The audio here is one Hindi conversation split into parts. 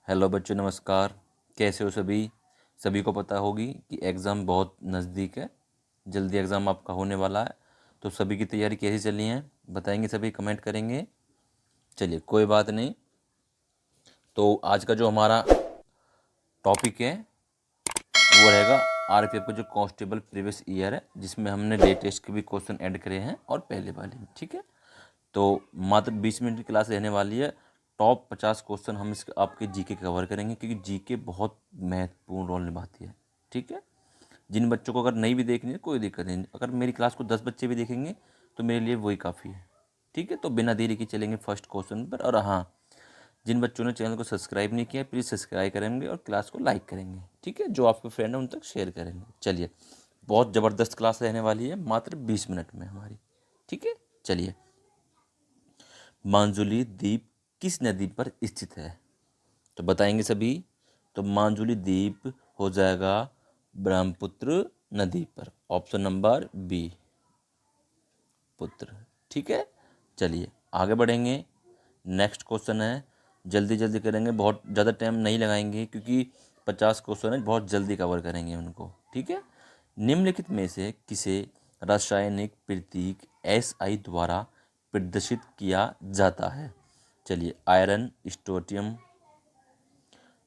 हेलो बच्चों, नमस्कार। कैसे हो सभी? सभी को पता होगी कि एग्ज़ाम बहुत नज़दीक है, जल्दी एग्ज़ाम आपका होने वाला है। तो सभी की तैयारी कैसी चली है बताएंगे, सभी कमेंट करेंगे। चलिए, कोई बात नहीं। तो आज का जो हमारा टॉपिक है वो रहेगा आरपीएफ का जो कांस्टेबल प्रीवियस ईयर है, जिसमें हमने लेटेस्ट के भी क्वेश्चन ऐड करे हैं और पहले वाले भी। ठीक है, तो मात्र 20 मिनट की क्लास रहने वाली है। टॉप 50 क्वेश्चन हम इसके आपके जीके कवर करेंगे, क्योंकि जीके बहुत महत्वपूर्ण रोल निभाती है। ठीक है, जिन बच्चों को अगर नहीं भी देखनी है कोई दिक्कत नहीं, अगर मेरी क्लास को 10 बच्चे भी देखेंगे तो मेरे लिए वही काफ़ी है। ठीक है, तो बिना देरी के चलेंगे फर्स्ट क्वेश्चन पर। और हाँ, जिन बच्चों ने चैनल को सब्सक्राइब नहीं किया प्लीज़ सब्सक्राइब करेंगे और क्लास को लाइक करेंगे। ठीक है, जो आपके फ्रेंड हैं उन तक शेयर करेंगे। चलिए, बहुत ज़बरदस्त क्लास रहने वाली है मात्र 20 मिनट में हमारी। ठीक है, चलिए। मांजुली द्वीप किस नदी पर स्थित है? तो बताएंगे सभी। तो मांजुली द्वीप हो जाएगा ब्रह्मपुत्र नदी पर। ऑप्शन नंबर बी, पुत्र। ठीक है, चलिए आगे बढ़ेंगे। नेक्स्ट क्वेश्चन है, जल्दी जल्दी करेंगे, बहुत ज़्यादा टाइम नहीं लगाएंगे, क्योंकि 50 क्वेश्चन है, बहुत जल्दी कवर करेंगे उनको। ठीक है, निम्नलिखित में से किसे रासायनिक प्रतीक SI द्वारा प्रदर्शित किया जाता है? चलिए, आयरन, स्ट्रोंटियम,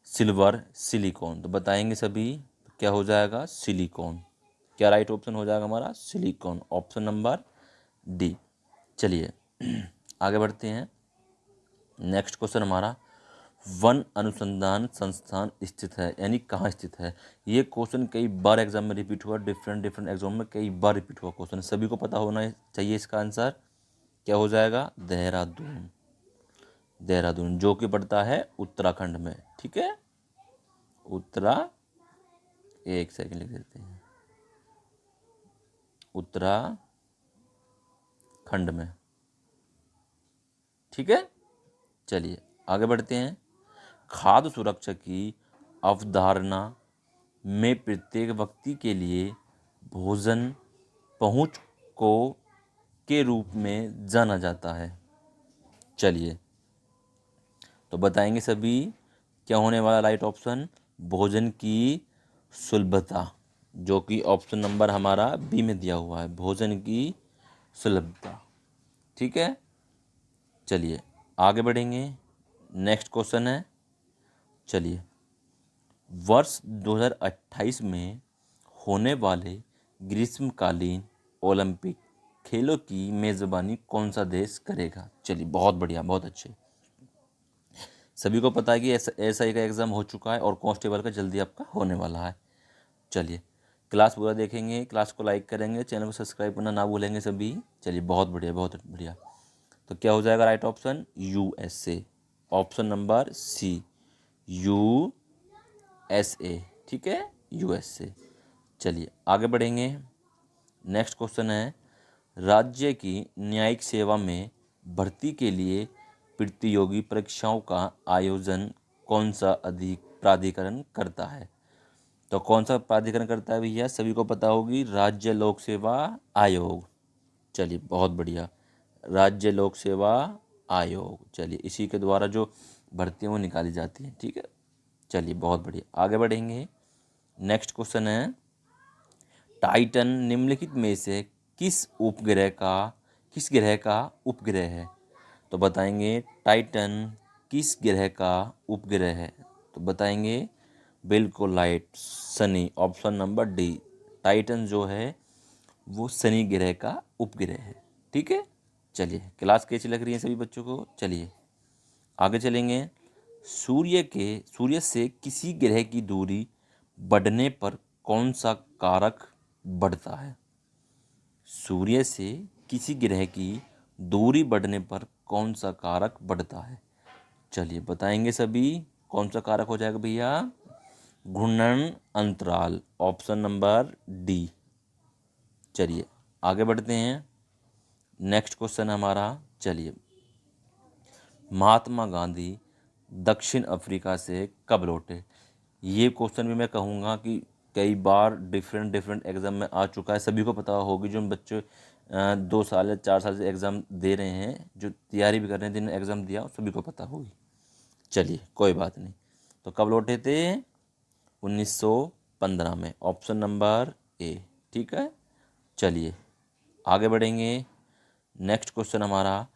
सिल्वर, सिलिकॉन। तो बताएंगे सभी। तो क्या हो जाएगा? सिलिकॉन। क्या राइट ऑप्शन हो जाएगा हमारा? Silicon, option number D. चलिए आगे बढ़ते हैं। नेक्स्ट क्वेश्चन हमारा, वन अनुसंधान संस्थान स्थित है, यानी कहाँ स्थित है? ये क्वेश्चन कई बार एग्जाम में रिपीट हुआ, डिफरेंट डिफरेंट एग्जाम में कई बार रिपीट हुआ क्वेश्चन, सभी को पता होना चाहिए इसका आंसर। क्या हो जाएगा? देहरादून। देहरादून, जो कि पड़ता है उत्तराखंड में। ठीक है, उत्तरा, एक सेकंड लिख देते हैं, उत्तराखंड में। ठीक है, चलिए आगे बढ़ते हैं। खाद्य सुरक्षा की अवधारणा में प्रत्येक व्यक्ति के लिए भोजन पहुंच को के रूप में जाना जाता है। चलिए, तो बताएंगे सभी। क्या होने वाला राइट ऑप्शन? भोजन की सुलभता, जो कि ऑप्शन नंबर हमारा बी में दिया हुआ है, भोजन की सुलभता। ठीक है, चलिए आगे बढ़ेंगे। नेक्स्ट क्वेश्चन है, चलिए, वर्ष 2028 में होने वाले ग्रीष्मकालीन ओलंपिक खेलों की मेज़बानी कौन सा देश करेगा? चलिए, बहुत बढ़िया, बहुत अच्छे। सभी को पता है कि SI का एग्ज़ाम हो चुका है और कांस्टेबल का जल्दी आपका होने वाला है। चलिए, क्लास पूरा देखेंगे, क्लास को लाइक करेंगे, चैनल को सब्सक्राइब करना ना भूलेंगे सभी। चलिए, बहुत बढ़िया, बहुत बढ़िया। तो क्या हो जाएगा right option? USA, option number C, USA। ठीक है, USA। चलिए आगे बढ़ेंगे। नेक्स्ट क्वेश्चन है, राज्य की न्यायिक सेवा में भर्ती के लिए प्रतियोगी परीक्षाओं का आयोजन कौन सा अधिक प्राधिकरण करता है? तो कौन सा प्राधिकरण करता है भैया? सभी को पता होगी, राज्य लोक सेवा आयोग। चलिए, बहुत बढ़िया, राज्य लोक सेवा आयोग। चलिए, इसी के द्वारा जो भर्तियाँ वो निकाली जाती हैं। ठीक है, चलिए बहुत बढ़िया, आगे बढ़ेंगे। नेक्स्ट क्वेश्चन है, टाइटन निम्नलिखित में से किस ग्रह का उपग्रह है? तो बताएंगे टाइटन किस ग्रह का उपग्रह है? तो बताएंगे बिल्कुल right, Shani, option number D. Titan जो है वो शनि ग्रह का उपग्रह है। ठीक है, चलिए क्लास कैसी लग रही है सभी बच्चों को? चलिए आगे चलेंगे। सूर्य से किसी ग्रह की दूरी बढ़ने पर कौन सा कारक बढ़ता है? सूर्य से किसी ग्रह की दूरी बढ़ने पर कौन सा कारक बढ़ता है? चलिए बताएंगे सभी। कौन सा कारक हो जाएगा भैया? घूर्णन अंतराल, ऑप्शन नंबर डी। चलिए आगे बढ़ते हैं। नेक्स्ट क्वेश्चन हमारा, चलिए, महात्मा गांधी दक्षिण अफ्रीका से कब लौटे? ये क्वेश्चन भी मैं कहूँगा कि कई बार डिफरेंट डिफरेंट एग्ज़ाम में आ चुका है, सभी को पता होगी। जो बच्चे 2 साल या 4 साल से एग्ज़ाम दे रहे हैं, जो तैयारी भी कर रहे हैं, जिन्होंने एग्ज़ाम दिया, सभी को पता होगी। चलिए कोई बात नहीं। तो कब लौटे थे? 1915 में। Option number A. ठीक है, चलिए आगे बढ़ेंगे। नेक्स्ट क्वेश्चन हमारा,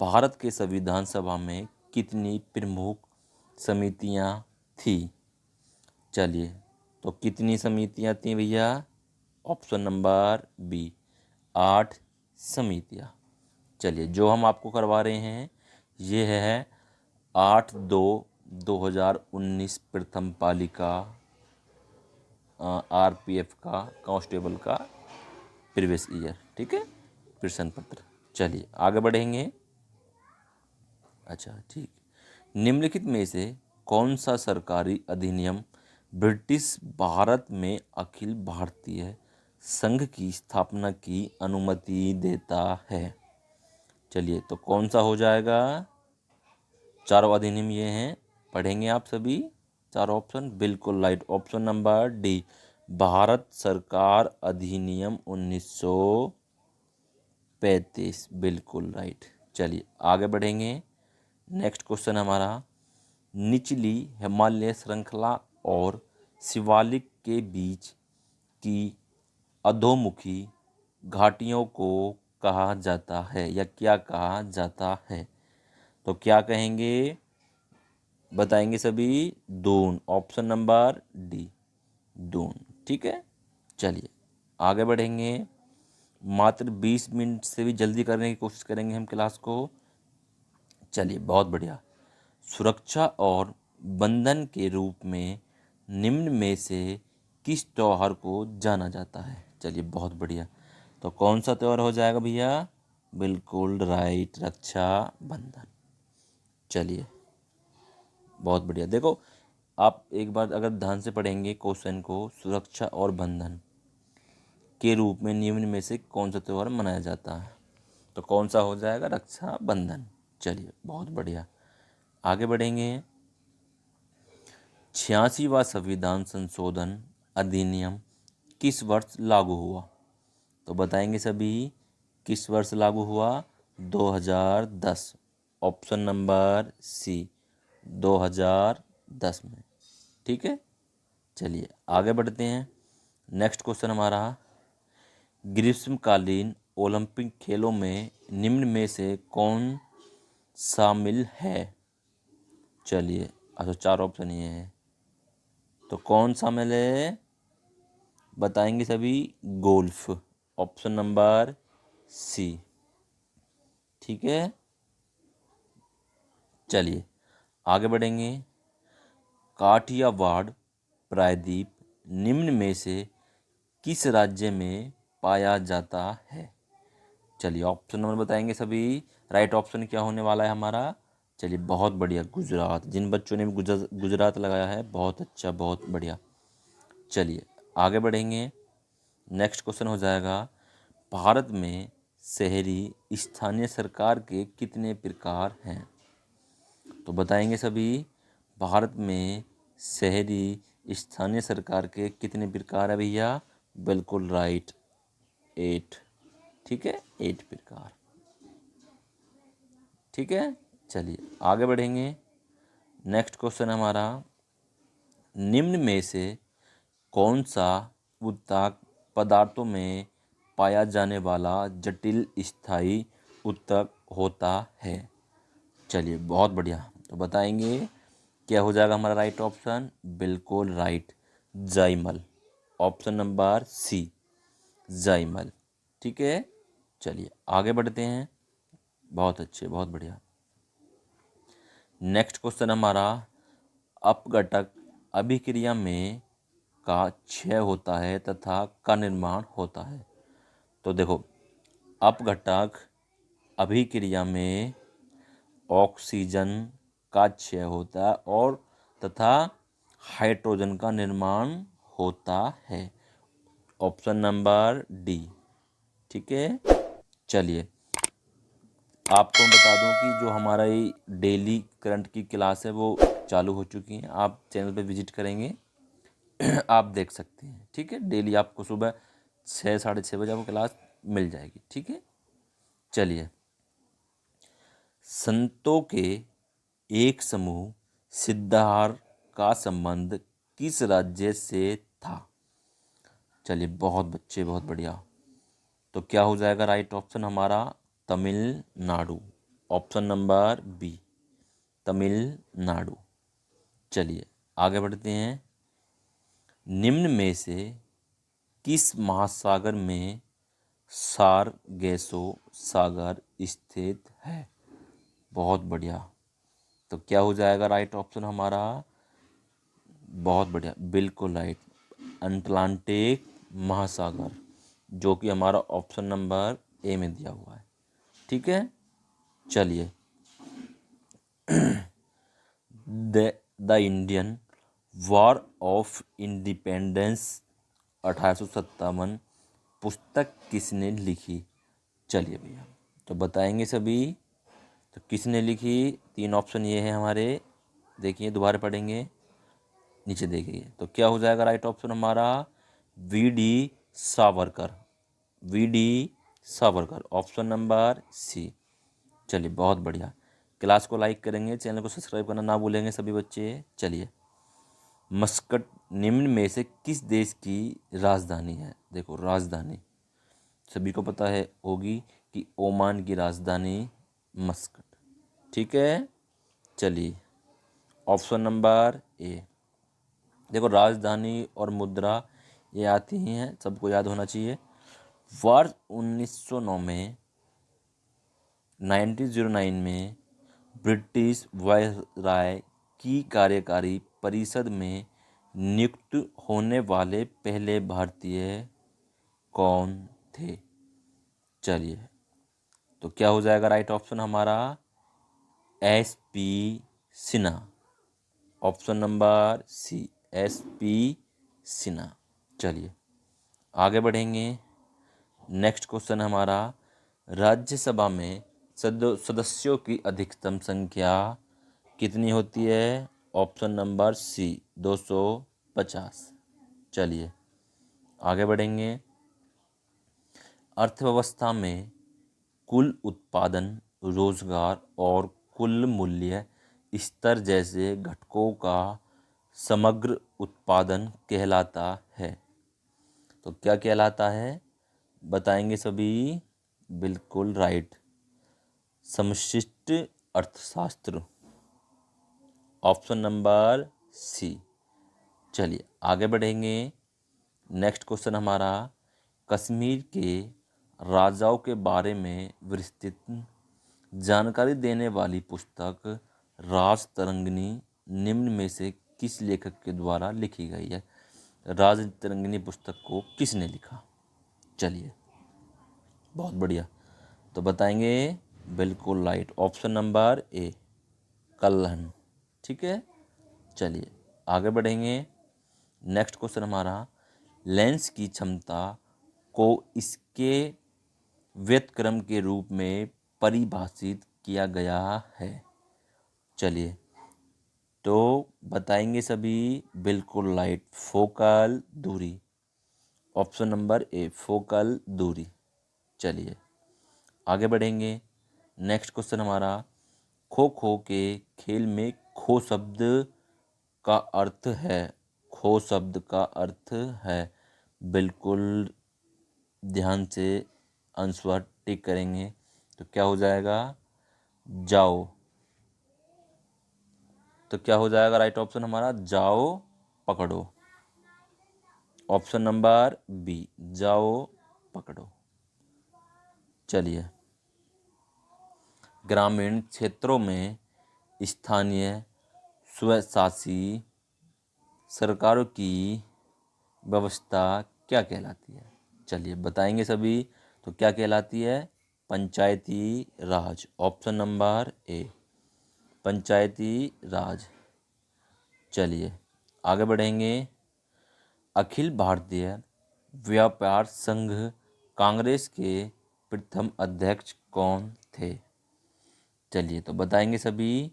भारत के संविधान सभा में कितनी प्रमुख समितियां थी? चलिए, तो कितनी समितियां थी भैया? ऑप्शन नंबर बी, 8 समितियां। चलिए, जो हम आपको करवा रहे हैं ये है 8/2/2019 प्रथम पालिका आरपीएफ का कांस्टेबल का प्रीवियस ईयर। ठीक है, प्रश्न पत्र। चलिए आगे बढ़ेंगे। अच्छा ठीक, निम्नलिखित में से कौन सा सरकारी अधिनियम ब्रिटिश भारत में अखिल भारतीय संघ की स्थापना की अनुमति देता है? चलिए, तो कौन सा हो जाएगा? चारों अधिनियम ये हैं, पढ़ेंगे आप सभी। चार ऑप्शन बिल्कुल right. Option number D, Bharat सरकार अधिनियम 1935, बिल्कुल राइट। चलिए आगे बढ़ेंगे। नेक्स्ट क्वेश्चन हमारा, निचली हिमालय श्रृंखला और शिवालिक के बीच की अधोमुखी घाटियों को कहा जाता है या क्या कहा जाता है? तो क्या कहेंगे, बताएंगे सभी? Doon. Option number D, Doon. ठीक है, चलिए आगे बढ़ेंगे। मात्र 20 मिनट से भी जल्दी करने की कोशिश करेंगे हम क्लास को। चलिए बहुत बढ़िया। सुरक्षा और बंधन के रूप में निम्न में से किस त्योहार को जाना जाता है? चलिए बहुत बढ़िया, तो कौन सा त्योहार हो जाएगा भैया? बिल्कुल राइट, रक्षा बंधन। चलिए बहुत बढ़िया। देखो, आप एक बार अगर ध्यान से पढ़ेंगे क्वेश्चन को, सुरक्षा और बंधन के रूप में निम्न में से कौन सा त्योहार मनाया जाता है, तो कौन सा हो जाएगा? रक्षा बंधन। चलिए बहुत बढ़िया, आगे बढ़ेंगे। 86वां संविधान संशोधन अधिनियम किस वर्ष लागू हुआ? तो बताएंगे सभी, किस वर्ष लागू हुआ? 2010। ऑप्शन नंबर सी, 2010 में। ठीक है, चलिए आगे बढ़ते हैं। नेक्स्ट क्वेश्चन हमारा, ग्रीष्मकालीन ओलंपिक खेलों में निम्न में से कौन शामिल है? चलिए, अच्छा चार ऑप्शन ये है, तो कौन शामिल है बताएंगे सभी? गोल्फ। Option number C. ठीक है, चलिए आगे बढ़ेंगे। काठियावाड़ प्रायद्वीप निम्न में से किस राज्य में पाया जाता है? चलिए ऑप्शन नंबर बताएंगे सभी। राइट ऑप्शन क्या होने वाला है हमारा? चलिए बहुत बढ़िया, गुजरात। जिन बच्चों ने भी गुजरात लगाया है, बहुत अच्छा, बहुत बढ़िया। चलिए आगे बढ़ेंगे। नेक्स्ट क्वेश्चन हो जाएगा, भारत में शहरी स्थानीय सरकार के कितने प्रकार हैं? तो बताएंगे सभी, भारत में शहरी स्थानीय सरकार के कितने प्रकार है भैया? बिल्कुल राइट, 8। ठीक है, 8 प्रकार। ठीक है, चलिए आगे बढ़ेंगे। नेक्स्ट क्वेश्चन हमारा, निम्न में से कौन सा उत्तक पदार्थों में पाया जाने वाला जटिल स्थायी उत्तक होता है? चलिए बहुत बढ़िया, तो बताएंगे क्या हो जाएगा हमारा राइट ऑप्शन? बिल्कुल right, Jaimal. Option number C, Jaimal. ठीक है, चलिए आगे बढ़ते हैं। बहुत अच्छे, बहुत बढ़िया। नेक्स्ट क्वेश्चन हमारा, अपघटक अभिक्रिया में का क्षय होता है तथा का निर्माण होता है? तो देखो, अपघटक अभिक्रिया में ऑक्सीजन का क्षय होता है और तथा हाइड्रोजन का निर्माण होता है। Option number D. ठीक है, चलिए आपको मैं बता दूं कि जो हमारा ये डेली करंट की क्लास है वो चालू हो चुकी है। आप चैनल पे विजिट करेंगे आप देख सकते हैं। ठीक है, डेली आपको सुबह 6 साढ़े 6 बजे आपको क्लास मिल जाएगी। ठीक है, चलिए, संतों के एक समूह सिद्धार्थ का संबंध किस राज्य से था? चलिए बहुत बच्चे, बहुत बढ़िया। तो क्या हो जाएगा राइट ऑप्शन हमारा? Tamil Nadu. Option number B, Tamil Nadu. चलिए आगे बढ़ते हैं। निम्न में से किस महासागर में सारगेसो सागर स्थित है? बहुत बढ़िया। तो क्या हो जाएगा राइट ऑप्शन हमारा? बहुत बढ़िया, बिल्कुल राइट, अटलांटिक महासागर, जो कि हमारा ऑप्शन नंबर ए में दिया हुआ है। ठीक है, चलिए। The Indian war of independence 1857 पुस्तक किसने लिखी? चलिए भैया, तो बताएंगे सभी। तो किसने लिखी? 3 ऑप्शन ये है हमारे, देखिए दोबारा पढ़ेंगे, नीचे देखिए। तो क्या हो जाएगा राइट ऑप्शन हमारा? V D. Savarkar. V D. Savarkar, option number C. चलिए बहुत बढ़िया। क्लास को लाइक करेंगे, चैनल को सब्सक्राइब करना ना भूलेंगे सभी बच्चे। चलिए, मस्कट निम्न में से किस देश की राजधानी है? देखो राजधानी सभी को पता है होगी कि ओमान की राजधानी मस्कट। ठीक है, चलिए ऑप्शन नंबर ए। देखो राजधानी और मुद्रा ये आती ही हैं, सबको याद होना चाहिए। वर्ष 1909 में 1909 में ब्रिटिश वायसराय की कार्यकारी परिषद में नियुक्त होने वाले पहले भारतीय कौन थे? चलिए, तो क्या हो जाएगा राइट ऑप्शन हमारा? S P. Sinha. Option number C, S P. Sinha. चलिए आगे बढ़ेंगे। नेक्स्ट क्वेश्चन हमारा, राज्यसभा में सदस्यों की अधिकतम संख्या कितनी होती है? Option number C, 250। चलिए आगे बढ़ेंगे। अर्थव्यवस्था में कुल उत्पादन, रोजगार और कुल मूल्य स्तर जैसे घटकों का समग्र उत्पादन कहलाता है। तो क्या कहलाता है? बताएंगे सभी। बिल्कुल राइट, समष्टि अर्थशास्त्र, ऑप्शन नंबर सी। चलिए आगे बढ़ेंगे। नेक्स्ट क्वेश्चन हमारा, कश्मीर के राजाओं के बारे में विस्तृत जानकारी देने वाली पुस्तक राजतरंगिणी निम्न में से किस लेखक के द्वारा लिखी गई है? राजतरंगिणी पुस्तक को किसने लिखा? चलिए बहुत बढ़िया। तो बताएंगे बिल्कुल right, option number A, Kalhana. ठीक है, चलिए आगे बढ़ेंगे। नेक्स्ट क्वेश्चन हमारा, लेंस की क्षमता को इसके व्युत्क्रम के रूप में परिभाषित किया गया है। चलिए तो बताएंगे सभी। बिल्कुल राइट, फोकल दूरी, ऑप्शन नंबर ए, फोकल दूरी। चलिए आगे बढ़ेंगे। नेक्स्ट क्वेश्चन हमारा, खो खो के खेल में खो शब्द का अर्थ है? खो शब्द का अर्थ है, बिल्कुल ध्यान से आंसर टिक करेंगे। तो क्या हो जाएगा? जाओ। तो क्या हो जाएगा राइट ऑप्शन हमारा? जाओ पकड़ो, ऑप्शन नंबर बी, जाओ पकड़ो। चलिए, ग्रामीण क्षेत्रों में स्थानीय स्वशासी सरकारों की व्यवस्था क्या कहलाती है? चलिए बताएंगे सभी। तो क्या कहलाती है? पंचायती राज, ऑप्शन नंबर ए, पंचायती राज। चलिए आगे बढ़ेंगे। अखिल भारतीय व्यापार संघ कांग्रेस के प्रथम अध्यक्ष कौन थे? चलिए तो बताएंगे सभी।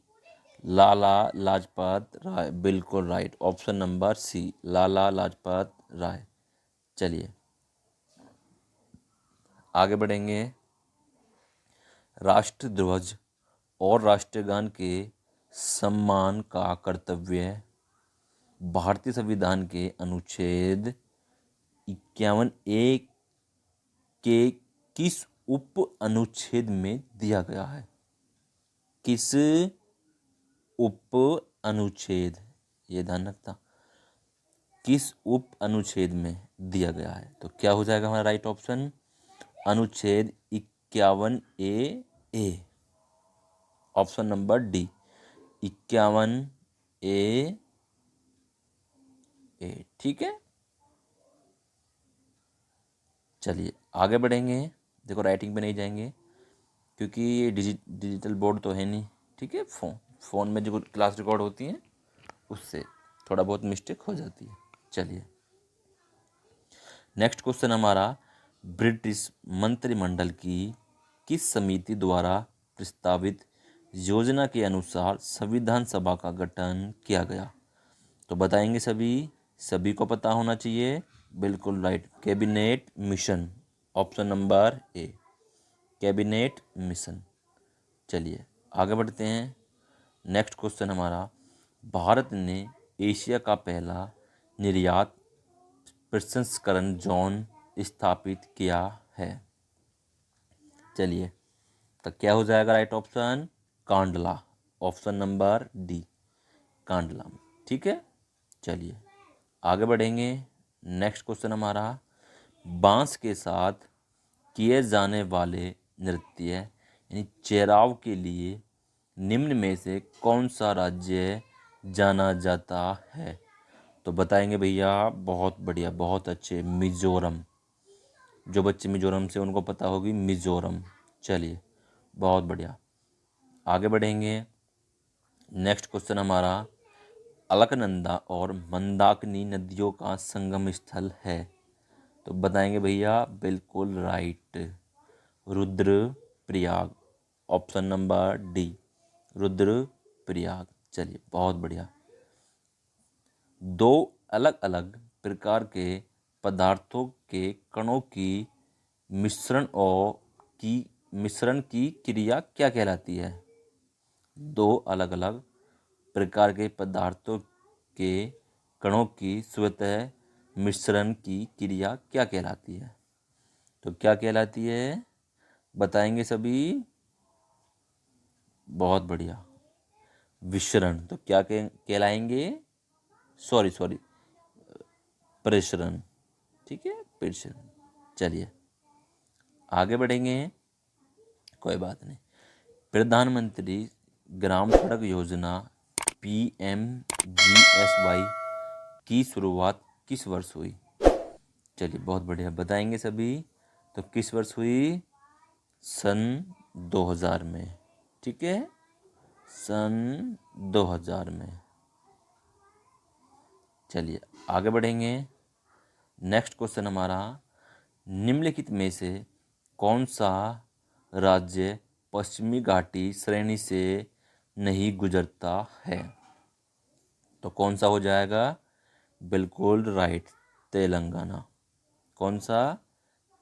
लाला लाजपत राय, बिल्कुल राइट, ऑप्शन नंबर सी, लाला लाजपत राय। चलिए आगे बढ़ेंगे। राष्ट्रध्वज और राष्ट्रगान के सम्मान का कर्तव्य भारतीय संविधान के अनुच्छेद 51A के किस उप अनुच्छेद में दिया गया है? किस उप अनुच्छेद, ये ध्यान रखना, किस उप अनुच्छेद में दिया गया है? तो क्या हो जाएगा हमारा राइट ऑप्शन? अनुच्छेद 51A, option number D, 51A। ठीक है, चलिए आगे बढ़ेंगे। देखो राइटिंग पे नहीं जाएंगे क्योंकि ये डिजिटल बोर्ड तो है नहीं। ठीक है, फ़ोन में जो क्लास रिकॉर्ड होती हैं उससे थोड़ा बहुत मिस्टेक हो जाती है। चलिए नेक्स्ट क्वेश्चन हमारा, ब्रिटिश मंत्रिमंडल की किस समिति द्वारा प्रस्तावित योजना के अनुसार संविधान सभा का गठन किया गया? तो बताएंगे सभी को पता होना चाहिए। बिल्कुल right, cabinet mission, option number A, cabinet mission. चलिए आगे बढ़ते हैं। नेक्स्ट क्वेश्चन हमारा, भारत ने एशिया का पहला निर्यात प्रसंस्करण जोन स्थापित किया है। चलिए तो क्या हो जाएगा right option? Kandla, option number D, Kandla में। ठीक है, चलिए आगे बढ़ेंगे। नेक्स्ट क्वेश्चन हमारा, बांस के साथ किए जाने वाले नृत्य यानी चेराव के लिए निम्न में से कौन सा राज्य जाना जाता है? तो बताएंगे भैया, बहुत बढ़िया, बहुत अच्छे, मिजोरम। जो बच्चे मिजोरम से उनको पता होगी, मिजोरम। चलिए बहुत बढ़िया, आगे बढ़ेंगे। नेक्स्ट क्वेश्चन हमारा, अलकनंदा और मंदाकिनी नदियों का संगम स्थल है। तो बताएंगे भैया, बिल्कुल right, Rudraprayag, option number D, Rudraprayag. चलिए बहुत बढ़िया। दो अलग अलग प्रकार के पदार्थों के कणों की मिश्रण की क्रिया क्या कहलाती है? दो अलग अलग प्रकार के पदार्थों के कणों की स्वतः मिश्रण की क्रिया क्या कहलाती है? तो क्या कहलाती है? बताएंगे सभी। बहुत बढ़िया, विसरण। तो क्या कहलाएंगे? सॉरी, प्रसरण। ठीक है, प्रसरण। चलिए आगे बढ़ेंगे, कोई बात नहीं। प्रधानमंत्री ग्राम सड़क योजना PMGSY की शुरुआत किस वर्ष हुई? चलिए बहुत बढ़िया, बताएंगे सभी। तो किस वर्ष हुई? सन 2000 में। ठीक है, सन 2000 में। चलिए आगे बढ़ेंगे। नेक्स्ट क्वेश्चन हमारा, निम्नलिखित में से कौन सा राज्य पश्चिमी घाटी श्रेणी से नहीं गुजरता है? तो कौन सा हो जाएगा? बिल्कुल राइट, तेलंगाना। कौन सा?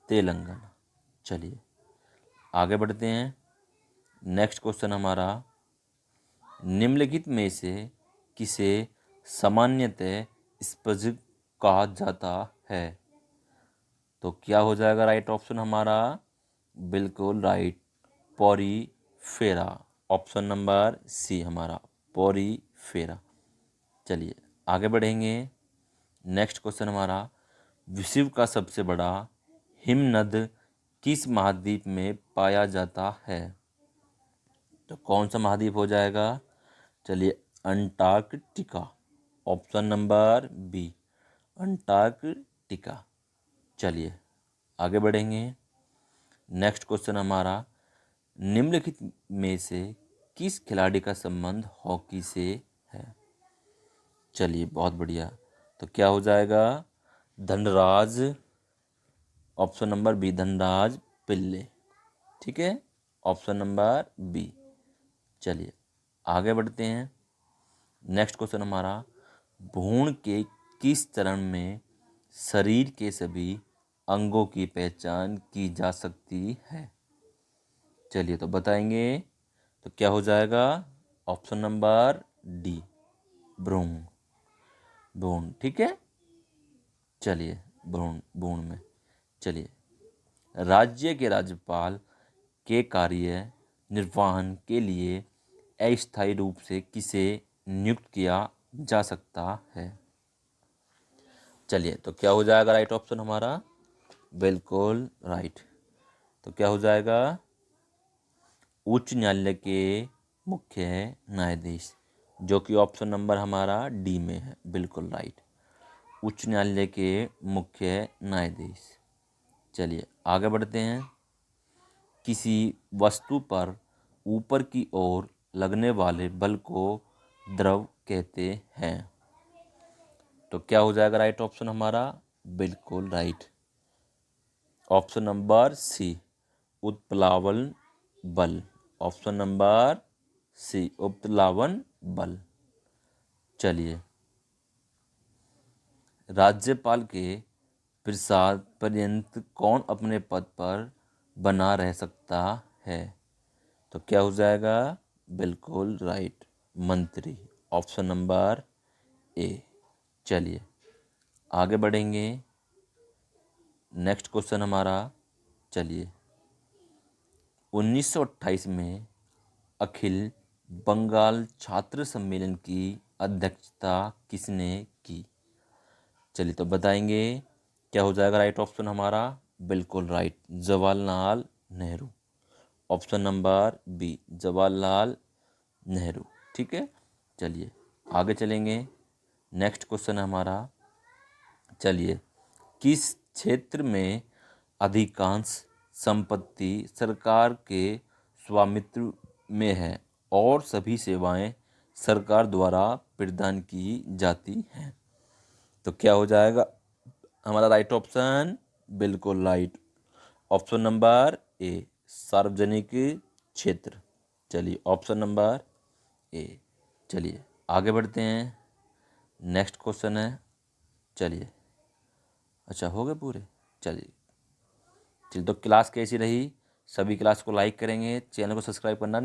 तेलंगाना। चलिए आगे बढ़ते हैं। नेक्स्ट क्वेश्चन हमारा, निम्नलिखित में से किसे सामान्यतः स्पंज कहा जाता है? तो क्या हो जाएगा राइट ऑप्शन हमारा? बिल्कुल right, porifera, option number C हमारा, पोरीफेरा। चलिए आगे बढ़ेंगे। नेक्स्ट क्वेश्चन हमारा, विश्व का सबसे बड़ा हिमनद किस महाद्वीप में पाया जाता है? तो कौन सा महाद्वीप हो जाएगा? चलिए, Antarctica, option number B, Antarctica. चलिए आगे बढ़ेंगे। नेक्स्ट क्वेश्चन हमारा, निम्नलिखित में से किस खिलाड़ी का संबंध हॉकी से है? चलिए बहुत बढ़िया, तो क्या हो जाएगा? Dhanraj, option number B, Dhanraj Pillay. ठीक है, ऑप्शन नंबर बी। चलिए आगे बढ़ते हैं। नेक्स्ट क्वेश्चन हमारा, भ्रूण के किस चरण में शरीर के सभी अंगों की पहचान की जा सकती है? चलिए तो बताएंगे। तो क्या हो जाएगा? ऑप्शन नंबर डी, भ्रूण। भ्रूण, ठीक है। चलिए भ्रूण भ्रूण में चलिए, राज्य के राज्यपाल के कार्य निर्वहन के लिए अस्थायी रूप से किसे नियुक्त किया जा सकता है? चलिए, तो क्या हो जाएगा राइट ऑप्शन हमारा? बिल्कुल राइट। तो क्या हो जाएगा? उच्च न्यायालय के मुख्य न्यायाधीश, जो कि ऑप्शन नंबर हमारा डी में है। बिल्कुल राइट, उच्च न्यायालय के मुख्य न्यायाधीश। चलिए आगे बढ़ते हैं। किसी वस्तु पर ऊपर की ओर लगने वाले बल को द्रव कहते हैं। तो क्या हो जाएगा राइट ऑप्शन हमारा? बिल्कुल राइट, ऑप्शन नंबर सी, उत्प्लावन बल। ऑप्शन नंबर सी, उत्प्लावन बल। चलिए, राज्यपाल के प्रसाद पर्यंत कौन अपने पद पर बना रह सकता है? तो क्या हो जाएगा? बिल्कुल राइट, मंत्री। Option number A. चलिए आगे बढ़ेंगे। नेक्स्ट क्वेश्चन हमारा, चलिए, 1928 में अखिल बंगाल छात्र सम्मेलन की अध्यक्षता किसने की? चलिए तो बताएंगे। क्या हो जाएगा राइट ऑप्शन हमारा? बिल्कुल right, Jawaharlal Nehru. Option number B, Jawaharlal Nehru, ठीक है। चलिए आगे चलेंगे। नेक्स्ट क्वेश्चन हमारा, चलिए, किस क्षेत्र में अधिकांश संपत्ति सरकार के स्वामित्व में है और सभी सेवाएं सरकार द्वारा प्रदान की जाती हैं? तो क्या हो जाएगा हमारा राइट ऑप्शन? बिल्कुल राइट, ऑप्शन नंबर ए, सार्वजनिक क्षेत्र। चलिए ऑप्शन नंबर ए। चलिए आगे बढ़ते हैं। नेक्स्ट क्वेश्चन है, चलिए, अच्छा हो गए पूरे? चलिए चलिए, तो क्लास कैसी रही? सभी क्लास को लाइक करेंगे, चैनल को सब्सक्राइब करना